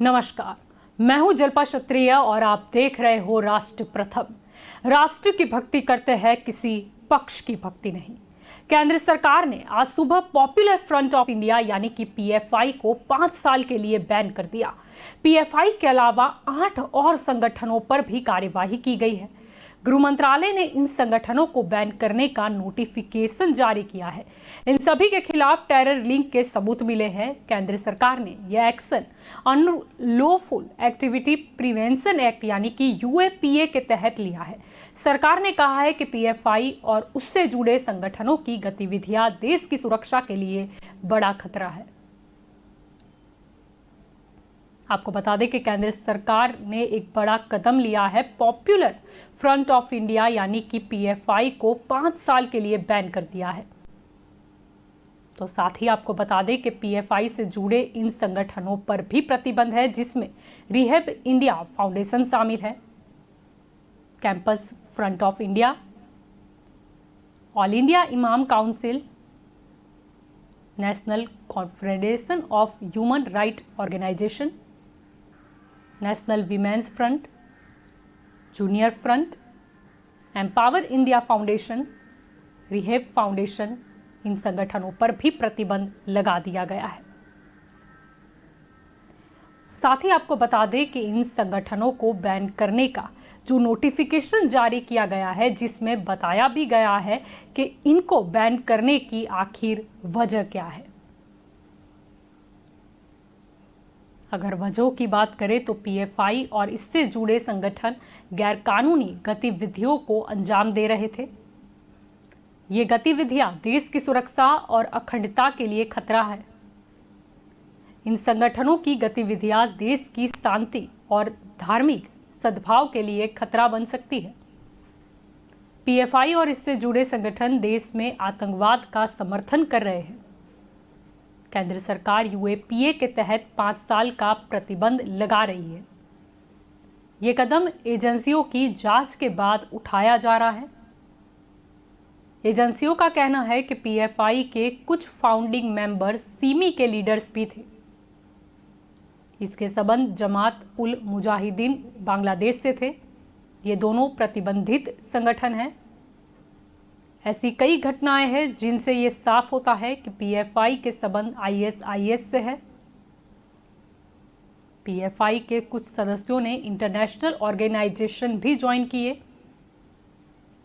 नमस्कार, मैं हूं जल्पा क्षत्रिय और आप देख रहे हो राष्ट्र प्रथम। राष्ट्र की भक्ति करते हैं, किसी पक्ष की भक्ति नहीं। केंद्र सरकार ने आज सुबह पॉपुलर फ्रंट ऑफ इंडिया यानी कि पीएफआई को 5 साल के लिए बैन कर दिया। पीएफआई के अलावा 8 और संगठनों पर भी कार्यवाही की गई है। गृह मंत्रालय ने इन संगठनों को बैन करने का नोटिफिकेशन जारी किया है। इन सभी के खिलाफ टेरर लिंक के सबूत मिले हैं। केंद्र सरकार ने यह action unlawful activity prevention act यानी कि यूएपीए के तहत लिया है। सरकार ने कहा है कि पीएफआई और उससे जुड़े संगठनों की गतिविधियां देश की सुरक्षा के लिए बड़ा खतरा है। आपको बता दें कि केंद्र सरकार ने एक बड़ा कदम लिया है। पॉपुलर फ्रंट ऑफ इंडिया यानी कि पीएफआई को 5 साल के लिए बैन कर दिया है। तो साथ ही आपको बता दें कि पीएफआई से जुड़े इन संगठनों पर भी प्रतिबंध है, जिसमें रिहेब इंडिया फाउंडेशन शामिल है, campus front of India, all India इमाम council, national confederation of human right organization, national women's front, junior front, empower India foundation, rehab foundation, इन संगठनों पर भी प्रतिबंध लगा दिया गया है। साथ ही आपको बता दें कि इन संगठनों को बैन करने का जो नोटिफिकेशन जारी किया गया है, जिसमें बताया भी गया है कि इनको बैन करने की आखिर वजह क्या है। अगर वजहों की बात करें तो पीएफआई और इससे जुड़े संगठन गैरकानूनी गतिविधियों को अंजाम दे रहे थे। ये गतिविधियां देश की सुरक्षा और अखंडता के लिए खतरा है। इन संगठनों की गतिविधियां देश की शांति और धार्मिक सद्भाव के लिए खतरा बन सकती है। पीएफआई और इससे जुड़े संगठन देश में आतंकवाद का समर्थन कर रहे हैं। केंद्र सरकार यूएपीए के तहत 5 साल का प्रतिबंध लगा रही है। ये कदम एजेंसियों की जांच के बाद उठाया जा रहा है। एजेंसियों का कहना है कि पीएफआई के कुछ फाउंडिंग मेंबर्स सिमी के लीडर्स भी थे। इसके संबंध जमात उल मुजाहिदीन बांग्लादेश से थे। ये दोनों प्रतिबंधित संगठन हैं। ऐसी कई घटनाएं हैं जिनसे ये साफ होता है कि पीएफआई के संबंध आईएसआईएस से है। पीएफआई के कुछ सदस्यों ने इंटरनेशनल ऑर्गेनाइजेशन भी ज्वाइन किए।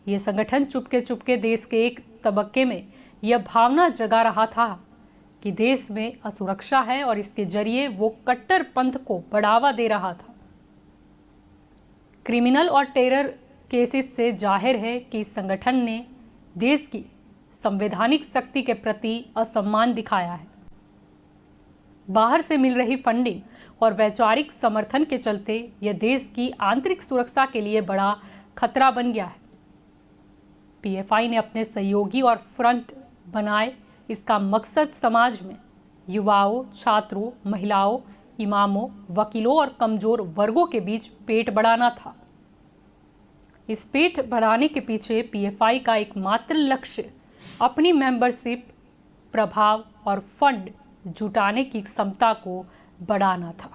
ये संगठन चुपके देश के एक तबके में यह भावना जगा रहा था कि देश में असुरक्षा है और इसके जरिए वो कट्टर पंथ को बढ़ावा दे रहा था। क्रिमिनल और टेरर केसेस से जाहिर है कि इस संगठन ने देश की संवैधानिक शक्ति के प्रति असम्मान दिखाया है। बाहर से मिल रही फंडिंग और वैचारिक समर्थन के चलते यह देश की आंतरिक सुरक्षा के लिए बड़ा खतरा बन गया है। पीएफआई ने अपने सहयोगी और फ्रंट बनाए। इसका मकसद समाज में युवाओं, छात्रों, महिलाओं, इमामों, वकीलों और कमजोर वर्गों के बीच पेट बढ़ाना था। इस पेट बढ़ाने के पीछे पीएफआई का एकमात्र लक्ष्य अपनी मेंबरशिप, प्रभाव और फंड जुटाने की क्षमता को बढ़ाना था।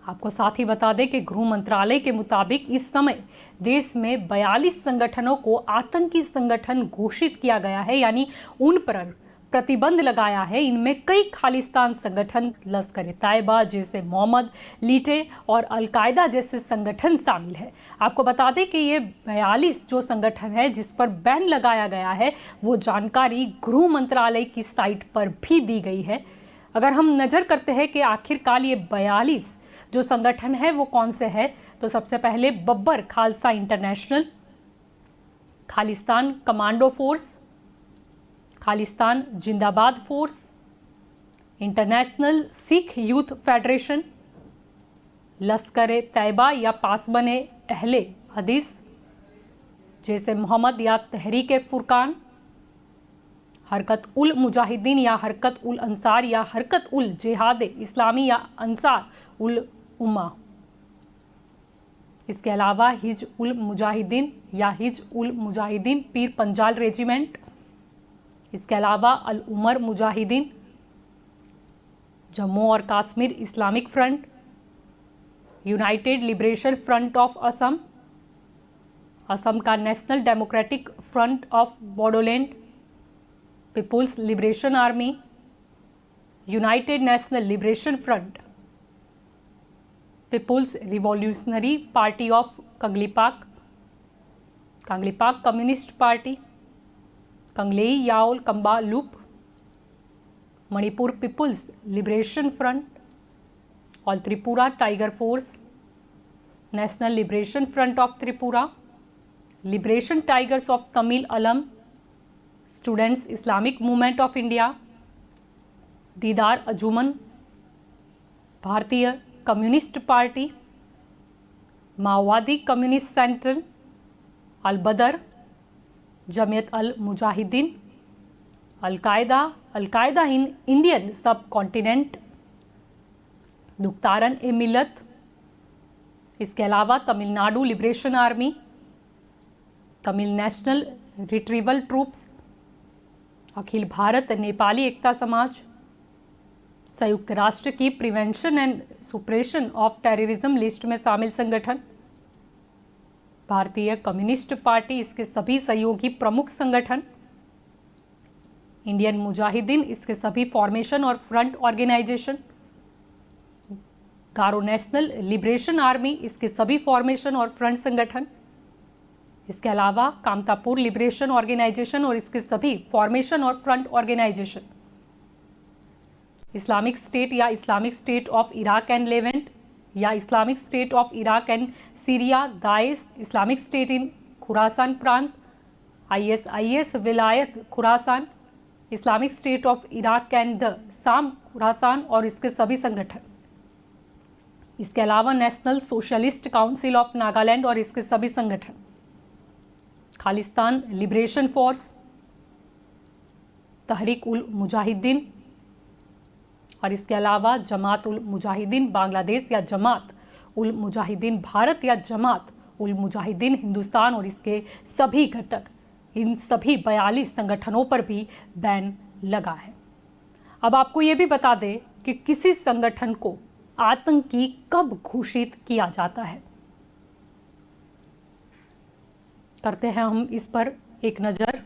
आपको साथ ही बता दें कि गृह मंत्रालय के मुताबिक इस समय देश में 42 संगठनों को आतंकी संगठन घोषित किया गया है, यानी उन पर प्रतिबंध लगाया है। इनमें कई खालिस्तान संगठन, लश्कर-ए-तैयबा जैसे मोहम्मद लीटे और अल-कायदा जैसे संगठन शामिल है। आपको बता दें कि ये 42 जो संगठन है जिस पर बैन लगाया गया है, वो जानकारी गृह मंत्रालय की साइट पर भी दी गई है। अगर हम नज़र करते हैं कि आखिरकार ये 42 जो संगठन है वो कौन से है, तो सबसे पहले Babbar Khalsa international, Khalistan commando force, Khalistan जिंदाबाद force, international Sikh youth federation, Lashkar-e-Taiba या पासबन अहले हदीस जैसे मोहम्मद या तहरीक फुरकान, हरकत उल मुजाहिदीन या हरकत उल अंसार या हरकत उल जिहाद इस्लामी या अंसार उल उम्मा। इसके अलावा हिज उल मुजाहिदीन या हिज उल मुजाहिदीन पीर पंजाल रेजिमेंट, इसके अलावा अल उमर मुजाहिदीन, जम्मू और Kashmir Islamic front, united liberation front of Assam, Assam का national democratic front of Bodoland, people's liberation army, united national liberation front, people's revolutionary party of Kangleipak, Kangleipak communist party, Kanglei Yawol Kanba Lup, Manipur people's liberation front और Tripura tiger force, national liberation front of Tripura, liberation tigers of Tamil Eelam, students Islamic movement of India, Deendar Anjuman, Bharatiya communist party, माओवादी communist centre, अल बदर, Jamiat Al Mujahideen, Al-Qaeda in Indian subcontinent, Dukhtaran e Millat, इसके अलावा Tamil Nadu liberation army, Tamil national retrieval troops, Akhil Bharat Nepali Ekta Samaj, संयुक्त राष्ट्र की prevention and suppression of terrorism list में शामिल संगठन, भारतीय कम्युनिस्ट पार्टी, इसके सभी सहयोगी प्रमुख संगठन, इंडियन मुजाहिदीन, इसके सभी फॉर्मेशन और फ्रंट ऑर्गेनाइजेशन, गारो नेशनल लिबरेशन आर्मी, इसके सभी फॉर्मेशन और फ्रंट संगठन, इसके अलावा कामतापुर लिबरेशन ऑर्गेनाइजेशन और इसके सभी फॉर्मेशन और फ्रंट ऑर्गेनाइजेशन, इस्लामिक स्टेट या Islamic state of Iraq and Levant या Islamic state of Iraq and Syria, Daesh, Islamic state in Khorasan प्रांत, ISIS Wilayat Khorasan, Islamic state of Iraq and the Sham Khorasan और इसके सभी संगठन, इसके अलावा national socialist council of Nagaland और इसके सभी संगठन, खालिस्तान लिबरेशन फोर्स, तहरीक उल मुजाहिदीन और इसके अलावा जमात उल मुजाहिदीन बांग्लादेश या जमात उल मुजाहिदीन भारत या जमात उल मुजाहिदीन हिंदुस्तान और इसके सभी घटक, इन सभी 42 संगठनों पर भी बैन लगा है। अब आपको ये भी बता दें कि किसी संगठन को आतंकी कब घोषित किया जाता है। करते हैं हम इस पर एक नज़र।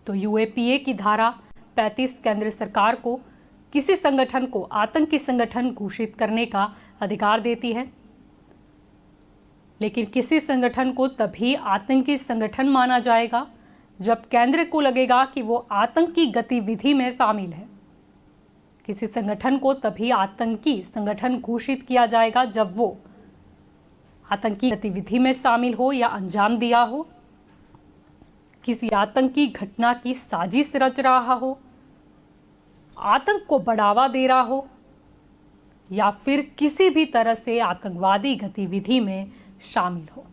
तो UAPA की धारा 35 केंद्र सरकार को किसी संगठन को आतंकी संगठन घोषित करने का अधिकार देती है, लेकिन किसी संगठन को तभी आतंकी संगठन माना जाएगा जब केंद्र को लगेगा कि वो आतंकी गतिविधि में शामिल है। किसी संगठन को तभी आतंकी संगठन घोषित किया जाएगा जब वो आतंकी गतिविधि में शामिल हो या अंजाम दिया हो, किसी आतंकी घटना की साजिश रच रहा हो, आतंक को बढ़ावा दे रहा हो या फिर किसी भी तरह से आतंकवादी गतिविधि में शामिल हो।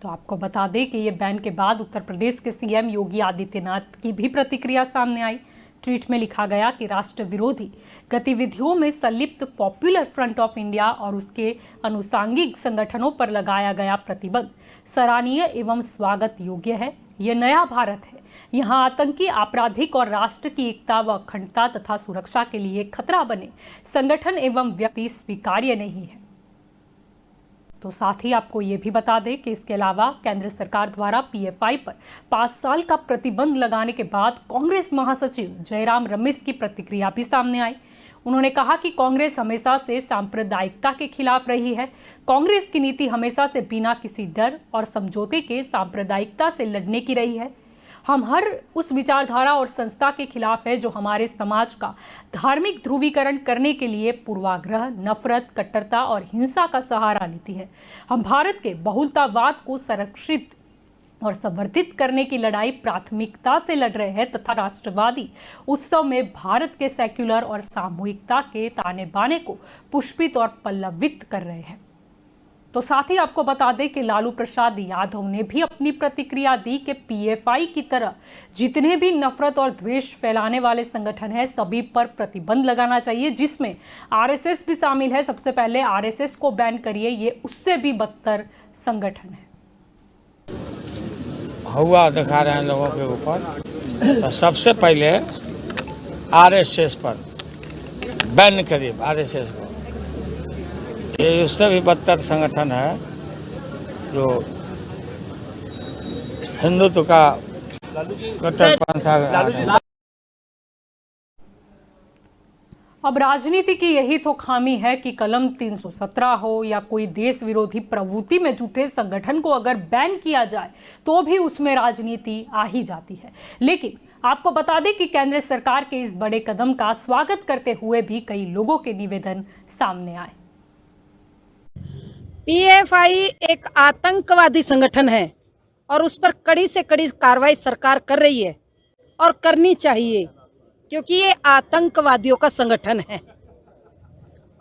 तो आपको बता दें कि ये बैन के बाद उत्तर प्रदेश के CM योगी आदित्यनाथ की भी प्रतिक्रिया सामने आई। ट्वीट में लिखा गया कि राष्ट्र विरोधी गतिविधियों में संलिप्त पॉपुलर फ्रंट ऑफ इंडिया और उसके अनुसांगिक संगठनों पर लगाया गया प्रतिबंध सराहनीय एवं स्वागत योग्य है। यह नया भारत है, यहाँ आतंकी, आपराधिक और राष्ट्र की एकता व अखंडता तथा सुरक्षा के लिए खतरा बने संगठन एवं व्यक्ति स्वीकार्य नहीं है। तो साथ ही आपको ये भी बता दें कि इसके अलावा केंद्र सरकार द्वारा PFI पर 5 साल का प्रतिबंध लगाने के बाद कांग्रेस महासचिव जयराम रमेश की प्रतिक्रिया भी सामने आई। उन्होंने कहा कि कांग्रेस हमेशा से सांप्रदायिकता के खिलाफ रही है। कांग्रेस की नीति हमेशा से बिना किसी डर और समझौते के सांप्रदायिकता से लड़ने की रही है। हम हर उस विचारधारा और संस्था के खिलाफ है जो हमारे समाज का धार्मिक ध्रुवीकरण करने के लिए पूर्वाग्रह, नफरत, कट्टरता और हिंसा का सहारा लेती है। हम भारत के बहुलतावाद को संरक्षित और संवर्धित करने की लड़ाई प्राथमिकता से लड़ रहे हैं तथा राष्ट्रवादी उत्सव में भारत के सेक्युलर और सामूहिकता के ताने बाने को पुष्पित और पल्लवित कर रहे हैं। तो साथ ही आपको बता दें कि लालू प्रसाद यादव ने भी अपनी प्रतिक्रिया दी कि PFI की तरह जितने भी नफरत और द्वेष फैलाने वाले संगठन हैं सभी पर प्रतिबंध लगाना चाहिए, जिसमें RSS भी शामिल है। सबसे पहले RSS को बैन करिए, ये उससे भी बदतर संगठन है। हुआ दिखा रहे हैं लोगों के ऊपर। तो सबसे पहले आरएसएस पर बैन करिए आरएसएस को। ये उससे भी बदतर संगठन है जो हिंदुत्व का कट्टरपंथ। अब राजनीति की यही तो खामी है कि कलम 317 हो या कोई देश विरोधी प्रवृत्ति में जुटे संगठन को अगर बैन किया जाए तो भी उसमें राजनीति आ ही जाती है। लेकिन आपको बता दें कि केंद्र सरकार के इस बड़े कदम का स्वागत करते हुए भी कई लोगों के निवेदन सामने आए। पीएफआई एक आतंकवादी संगठन है और उस पर कड़ी से कड़ी कार्रवाई सरकार कर रही है और करनी चाहिए, क्योंकि ये आतंकवादियों का संगठन है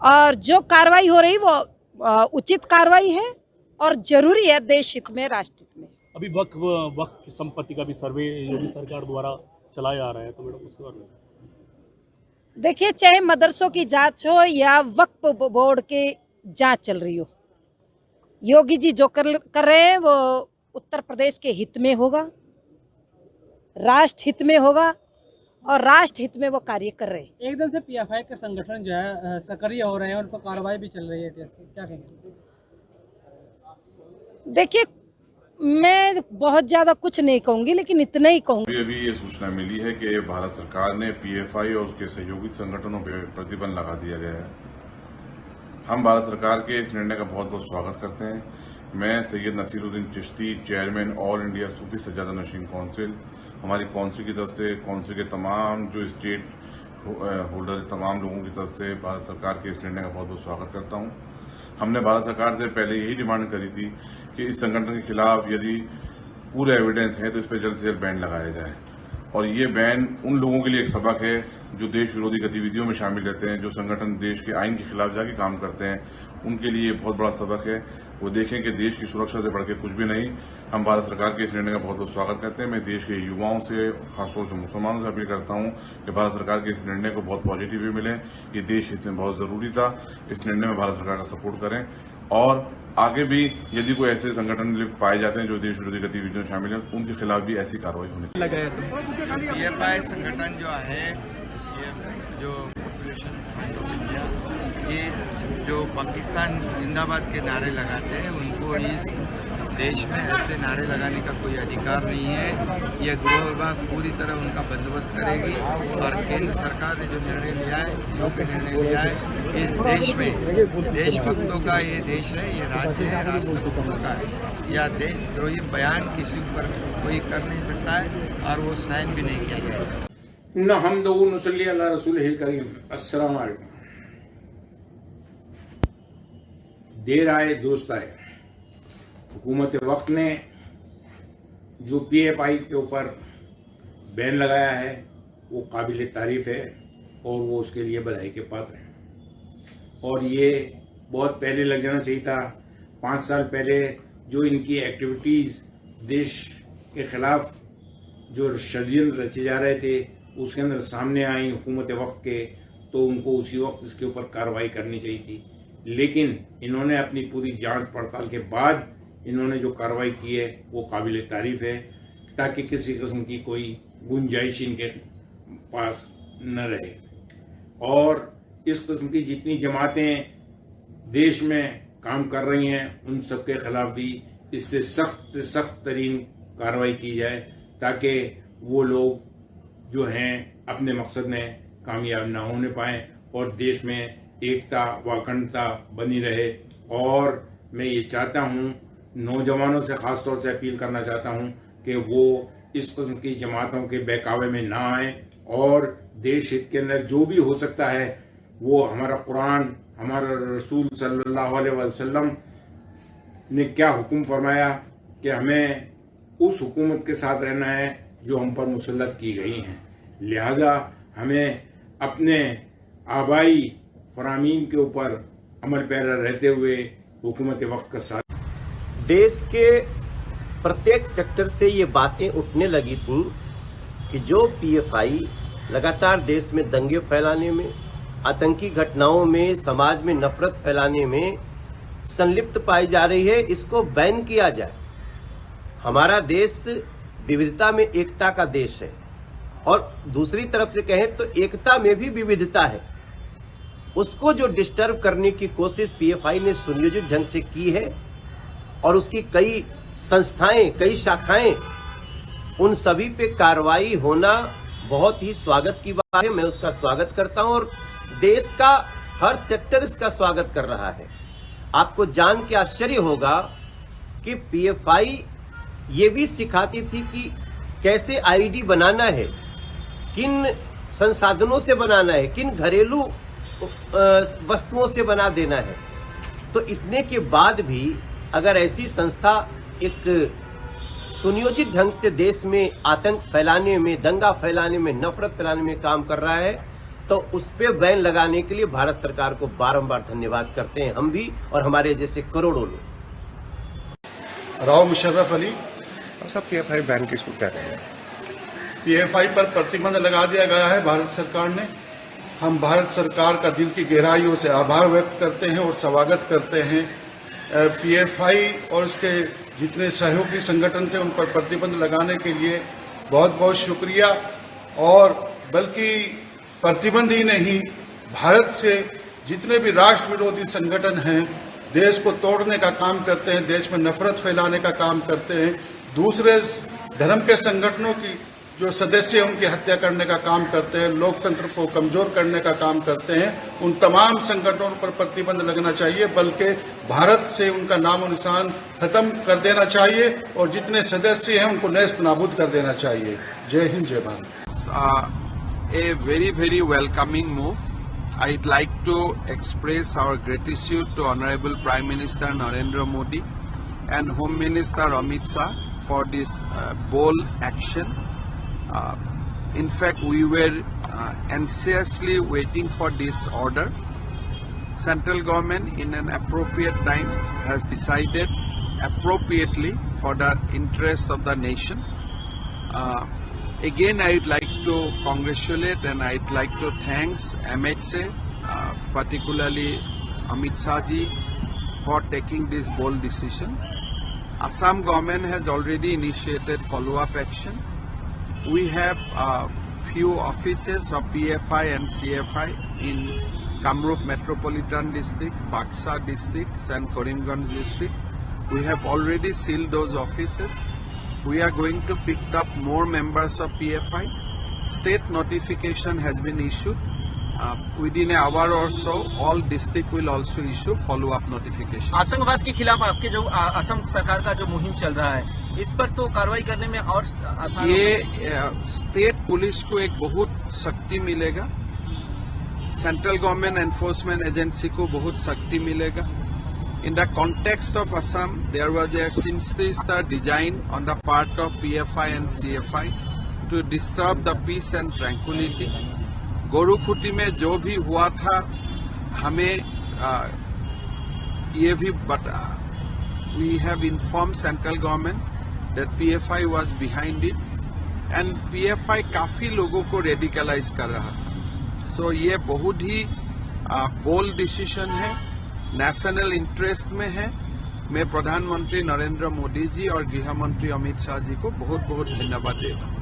और जो कार्रवाई हो रही वो उचित कार्रवाई है और जरूरी है देश हित में, राष्ट्र हित में। अभी वक्फ की संपत्ति का भी सर्वे योगी सरकार द्वारा चलाया जा रहा है, तो मैडम उसके बारे में देखिए, चाहे मदरसों की जांच हो या वक्फ बोर्ड की जांच चल रही हो, योगी जी जो कर रहे हैं वो उत्तर प्रदेश के हित में होगा, राष्ट्र हित में होगा और राष्ट्र हित में वो कार्य कर रहे हैं। एकदम से पीएफआई के संगठन जो है सक्रिय हो रहे हैं, उन पर कार्रवाई भी चल रही है, क्या कहेंगे? देखिए, मैं बहुत ज्यादा कुछ नहीं कहूंगी, लेकिन इतना ही कहूंगी। अभी ये सूचना मिली है कि भारत सरकार ने पीएफआई और उसके सहयोगी संगठनों पर प्रतिबंध लगा दिया गया है। हम भारत सरकार के इस निर्णय का बहुत बहुत स्वागत करते हैं। मैं Syed Naseeruddin Chishti, chairman all India Sufi Sajjada Nashin council, हमारी काउंसिल की तरफ से, काउंसिल के तमाम जो स्टेट होल्डर, तमाम लोगों की तरफ से भारत सरकार के इस निर्णय का बहुत बहुत स्वागत करता हूं। हमने भारत सरकार से पहले यही डिमांड करी थी कि इस संगठन के खिलाफ यदि पूरे एविडेंस है तो इस पर जल्द से जल्द बैन लगाया जाए। और ये बैन उन लोगों के लिए एक सबक है जो देश विरोधी गतिविधियों में शामिल रहते हैं, जो संगठन देश के आइन के खिलाफ जाके काम करते हैं, उनके लिए बहुत बड़ा सबक है। वो देखें कि देश की सुरक्षा से बढ़ के कुछ भी नहीं। हम भारत सरकार के इस निर्णय का बहुत बहुत स्वागत करते हैं। मैं देश के युवाओं से, खासतौर से मुसलमानों से अपील करता हूं कि भारत सरकार के इस निर्णय को बहुत पॉजिटिव वे मिले। ये देश हित में बहुत जरूरी था। इस निर्णय में भारत सरकार का सपोर्ट करें और आगे भी यदि कोई ऐसे संगठन पाए जाते हैं जो देश विरोधी गतिविधियों में शामिल हैं, उनके खिलाफ भी ऐसी कार्रवाई होनी चाहिए। पीएफआई संगठन जो है, ये जो पॉपुलेशन फ्रंट ऑफ इंडिया, ये जो पाकिस्तान जिंदाबाद के नारे लगाते हैं, उनको इस देश में ऐसे नारे लगाने का कोई अधिकार नहीं है। यह गृह विभाग पूरी तरह उनका बंदोबस्त करेगी और केंद्र सरकार ने जो निर्णय लिया है, योग्य निर्णय लिया है, इस देश में देशभक्तों का ये देश है, ये राज्य है, राष्ट्रभक्तों का है। यह देशद्रोही बयान किसी ऊपर कोई कर नहीं सकता है और वो साइन भी नहीं किया जाएगा। न हम दो नसल्ली अल्लाह रसूल करीम। अस्सलाम वालेकुम। देर आए दुरुस्त आए। हुकूमत वक्त ने जो पीएफआई के ऊपर बैन लगाया है वो काबिल तारीफ है और वो उसके लिए बधाई के पात्र हैं। और ये बहुत पहले लग जाना चाहिए था। 5 साल पहले जो इनकी एक्टिविटीज़ देश के खिलाफ जो षड्यंत्र रचे जा रहे थे उसके अंदर सामने आई हुकूमत वक्त के, तो उनको उसी वक्त इसके ऊपर कार्रवाई करनी चाहिए थी। लेकिन इन्होंने अपनी पूरी जांच पड़ताल के बाद इन्होंने जो कार्रवाई की है वो काबिल तारीफ है, ताकि किसी किस्म की कोई गुंजाइश इनके पास न रहे। और इस किस्म की जितनी जमातें देश में काम कर रही हैं उन सब के खिलाफ भी इससे सख्त तरीन कार्रवाई की जाए, ताकि वो लोग जो हैं अपने मकसद में कामयाब ना होने पाएं और देश में एकता व अखंडता बनी रहे। और मैं ये चाहता हूँ, नौजवानों से खास तौर से अपील करना चाहता हूँ कि वो इस किस्म की जमातों के बहकावे में ना आए और देश हित के अंदर जो भी हो सकता है वो हमारा कुरान, हमारा रसूल सल्लल्लाहु अलैहि वसल्लम ने क्या हुक्म फरमाया कि हमें उस हुकूमत के साथ रहना है जो हम पर मुसल्लत की गई हैं। लिहाजा हमें अपने आबाई फरामीन के ऊपर अमल पैरा रहते हुए हुकूमत वक्त का साथ। देश के प्रत्येक सेक्टर से ये बातें उठने लगी थी कि जो पीएफआई लगातार देश में दंगे फैलाने में, आतंकी घटनाओं में, समाज में नफरत फैलाने में संलिप्त पाई जा रही है, इसको बैन किया जाए। हमारा देश विविधता में एकता का देश है और दूसरी तरफ से कहें तो एकता में भी विविधता है, उसको जो डिस्टर्ब करने की कोशिश पीएफआई ने सुनियोजित ढंग से की है और उसकी कई संस्थाएं, कई शाखाएं, उन सभी पे कार्रवाई होना बहुत ही स्वागत की बात है। मैं उसका स्वागत करता हूं और देश का हर सेक्टर इसका स्वागत कर रहा है। आपको जान के आश्चर्य होगा कि पीएफआई ये भी सिखाती थी कि कैसे आईडी बनाना है, किन संसाधनों से बनाना है, किन घरेलू वस्तुओं से बना देना है। तो इतने के बाद भी अगर ऐसी संस्था एक सुनियोजित ढंग से देश में आतंक फैलाने में, दंगा फैलाने में, नफरत फैलाने में काम कर रहा है, तो उस पर बैन लगाने के लिए भारत सरकार को बारंबार धन्यवाद करते हैं हम भी और हमारे जैसे करोड़ों लोग। राव मुशर्रफ अली। सब पीएफआई बैन किसको कह रहे हैं? पीएफआई पर प्रतिबंध लगा दिया गया है भारत सरकार ने। हम भारत सरकार का दिल की गहराइयों से आभार व्यक्त करते हैं और स्वागत करते हैं। पीएफआई और उसके जितने सहयोगी संगठन थे उन पर प्रतिबंध लगाने के लिए बहुत बहुत शुक्रिया। और बल्कि प्रतिबंध ही नहीं, भारत से जितने भी राष्ट्र विरोधी संगठन हैं, देश को तोड़ने का काम करते हैं, देश में नफरत फैलाने का काम करते हैं, दूसरे धर्म के संगठनों की जो सदस्य हैं उनकी हत्या करने का काम करते हैं, लोकतंत्र को कमजोर करने का काम करते हैं, उन तमाम संगठनों पर प्रतिबंध लगना चाहिए, बल्कि भारत से उनका नामो निशान खत्म कर देना चाहिए और जितने सदस्य हैं उनको नेस्त नाबूद कर देना चाहिए। जय हिंद, जय Bharat. A very welcoming move. I'd like to express our gratitude to Honorable Prime Minister Narendra Modi and Home Minister Amit Shah for this bold action. In fact, we were anxiously waiting for this order. Central government in an appropriate time has decided appropriately for the interest of the nation. Again, I would like to congratulate and I would like to thank MHA, particularly Amit Shah ji, for taking this bold decision. Assam government has already initiated follow-up action. We have few offices of PFI and CFI in Kamrup Metropolitan District, Baksar districts and Karimganj district. We have already sealed those offices. We are going to pick up more members of PFI. State notification has been issued. Within an hour or so, all district will also issue follow-up notification. आतंकवाद के खिलाफ आपके जो असम सरकार का जो मुहिम चल रहा है, इस पर तो कार्रवाई करने में और आसान ये स्टेट पुलिस को एक बहुत शक्ति मिलेगा, सेंट्रल गवर्नमेंट एनफोर्समेंट एजेंसी को बहुत शक्ति मिलेगा. In the context of Assam, there was a sinister design on the part of PFI and CFI to disturb the peace and tranquility. Gorukhuti में जो भी हुआ था, हमें ये भी we have informed central government that PFI was behind it and PFI काफी लोगों को radicalize कर रहा था. So ये बहुत ही bold decision है, नेशनल इंटरेस्ट में है. मैं प्रधानमंत्री नरेंद्र मोदी जी और गृह मंत्री अमित शाह जी को बहुत बहुत धन्यवाद देता हूँ.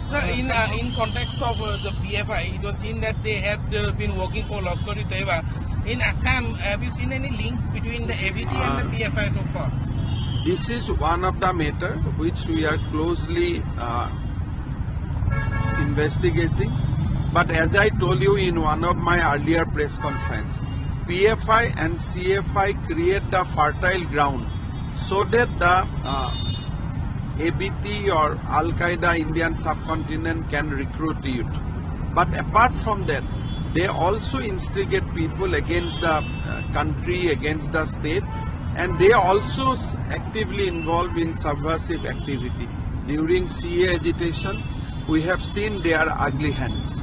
Sir, in context of the PFI, it was seen that they have been working for Lashkar-e-Taiba. In Assam, have you seen any link between the ABT and the PFI so far? This is one of the matter which we are closely investigating. But as I told you in one of my earlier press conference, PFI and CFI create the fertile ground so that the ABT or Al-Qaeda Indian subcontinent can recruit youth. But apart from that, they also instigate people against the country, against the state, and they also actively involved in subversive activity. During CA agitation, we have seen their ugly hands.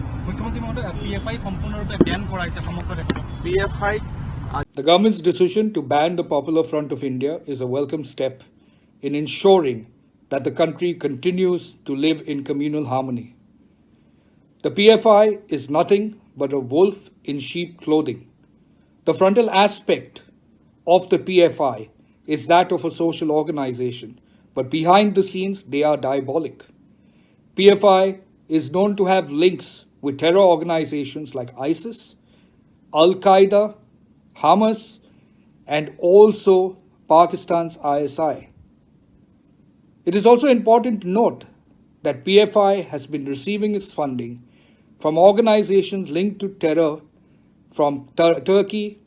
The government's decision to ban the Popular Front of India is a welcome step in ensuring that the country continues to live in communal harmony. The PFI is nothing but a wolf in sheep clothing. The frontal aspect of the PFI is that of a social organization, but behind the scenes they are diabolic. PFI is known to have links with terror organizations like ISIS, Al-Qaeda, Hamas, and also Pakistan's ISI. It is also important to note that PFI has been receiving its funding from organizations linked to terror from Turkey,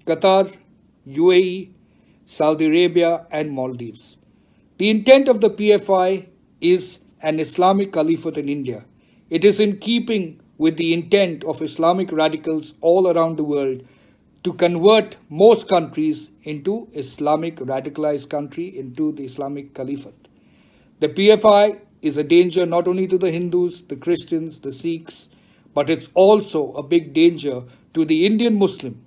Qatar, UAE, Saudi Arabia, and Maldives. The intent of the PFI is an Islamic caliphate in India. It is in keeping with the intent of Islamic radicals all around the world to convert most countries into Islamic radicalized country into the Islamic caliphate. The PFI is a danger not only to the Hindus, the Christians, the Sikhs, but it's also a big danger to the Indian Muslim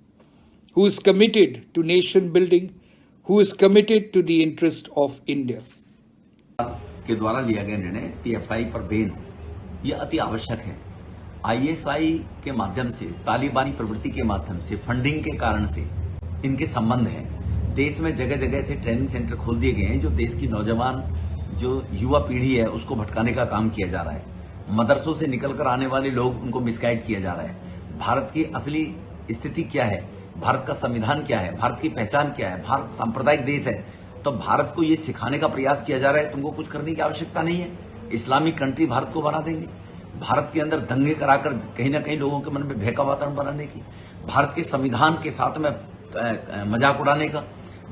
who is committed to nation building, who is committed to the interest of India. के द्वारा लिया गया निर्णय PFI पर ban ये अति आवश्यक है। आईएसआई के माध्यम से, तालिबानी प्रवृत्ति के माध्यम से, फंडिंग के कारण से इनके संबंध हैं। देश में जगह जगह से ट्रेनिंग सेंटर खोल दिए गए हैं जो देश की नौजवान जो युवा पीढ़ी है उसको भटकाने का काम किया जा रहा है। मदरसों से निकलकर आने वाले लोग उनको मिसगाइड किया जा रहा है। भारत की असली स्थिति क्या है, भारत का संविधान क्या है, भारत की पहचान क्या है, भारत सांप्रदायिक देश है, तो भारत को ये सिखाने का प्रयास किया जा रहा है तुमको कुछ करने की आवश्यकता नहीं है, इस्लामिक कंट्री भारत को बना देंगे। भारत के अंदर दंगे कराकर कहीं ना कहीं लोगों के मन में भय का वातावरण बनाने की, भारत के संविधान के साथ में मजाक उड़ाने का,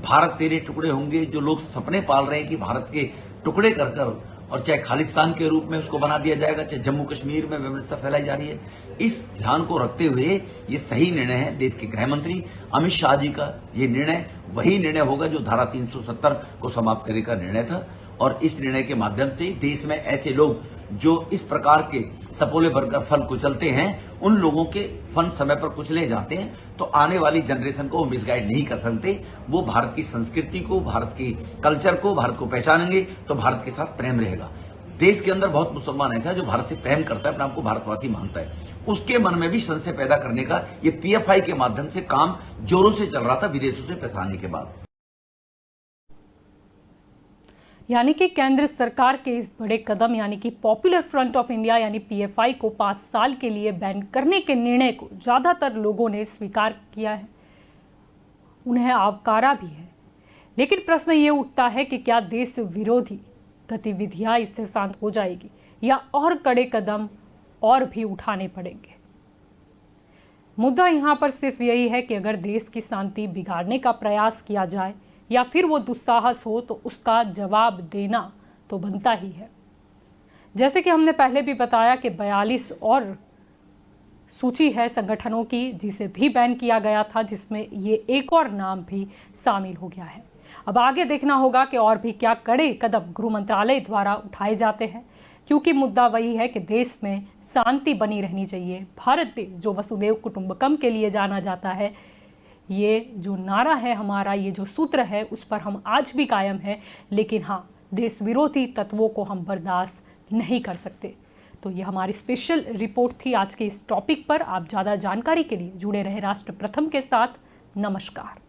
भारत तेरे टुकड़े होंगे, जो लोग सपने पाल रहे हैं कि भारत के टुकड़े कर कर और चाहे खालिस्तान के रूप में उसको बना दिया जाएगा, चाहे जम्मू कश्मीर में व्यवस्था फैलाई जा रही है। इस ध्यान को रखते हुए ये सही निर्णय है देश के गृह मंत्री अमित शाह जी का। ये निर्णय वही निर्णय होगा जो धारा 370 को समाप्त करने का निर्णय था, और इस निर्णय के माध्यम से देश में ऐसे लोग जो इस प्रकार के सपोले भरकर फल कुचलते हैं, उन लोगों के फंड समय पर कुचले जाते हैं, तो आने वाली जनरेशन को मिसगाइड नहीं कर सकते। वो भारत की संस्कृति को, भारत की कल्चर को, भारत को पहचानेंगे तो भारत के साथ प्रेम रहेगा। देश के अंदर बहुत मुसलमान ऐसा है जो भारत से प्रेम करता है, अपने आपको भारतवासी मानता है, उसके मन में भी संशय पैदा करने का ये पीएफआई के माध्यम से काम जोरों से चल रहा था विदेशों से पैसा आने के बाद। यानी कि केंद्र सरकार के इस बड़े कदम यानी कि पॉपुलर फ्रंट ऑफ इंडिया यानी पीएफआई को 5 साल के लिए बैन करने के निर्णय को ज़्यादातर लोगों ने स्वीकार किया है, उन्हें आवकारा भी है। लेकिन प्रश्न ये उठता है कि क्या देश विरोधी गतिविधियां इससे शांत हो जाएगी या और कड़े कदम और भी उठाने पड़ेंगे। मुद्दा यहाँ पर सिर्फ यही है कि अगर देश की शांति बिगाड़ने का प्रयास किया जाए या फिर वो दुस्साहस हो तो उसका जवाब देना तो बनता ही है। जैसे कि हमने पहले भी बताया कि 42 और सूची है संगठनों की जिसे भी बैन किया गया था, जिसमें ये एक और नाम भी शामिल हो गया है। अब आगे देखना होगा कि और भी क्या कड़े कदम गृह मंत्रालय द्वारा उठाए जाते हैं, क्योंकि मुद्दा वही है कि देश में शांति बनी रहनी चाहिए। भारत देश जो वसुदेव कुटुंबकम के लिए जाना जाता है, ये जो नारा है हमारा, ये जो सूत्र है, उस पर हम आज भी कायम है। लेकिन हाँ, देश विरोधी तत्वों को हम बर्दाश्त नहीं कर सकते। तो ये हमारी स्पेशल रिपोर्ट थी आज के इस टॉपिक पर। आप ज़्यादा जानकारी के लिए जुड़े रहे राष्ट्र प्रथम के साथ। नमस्कार।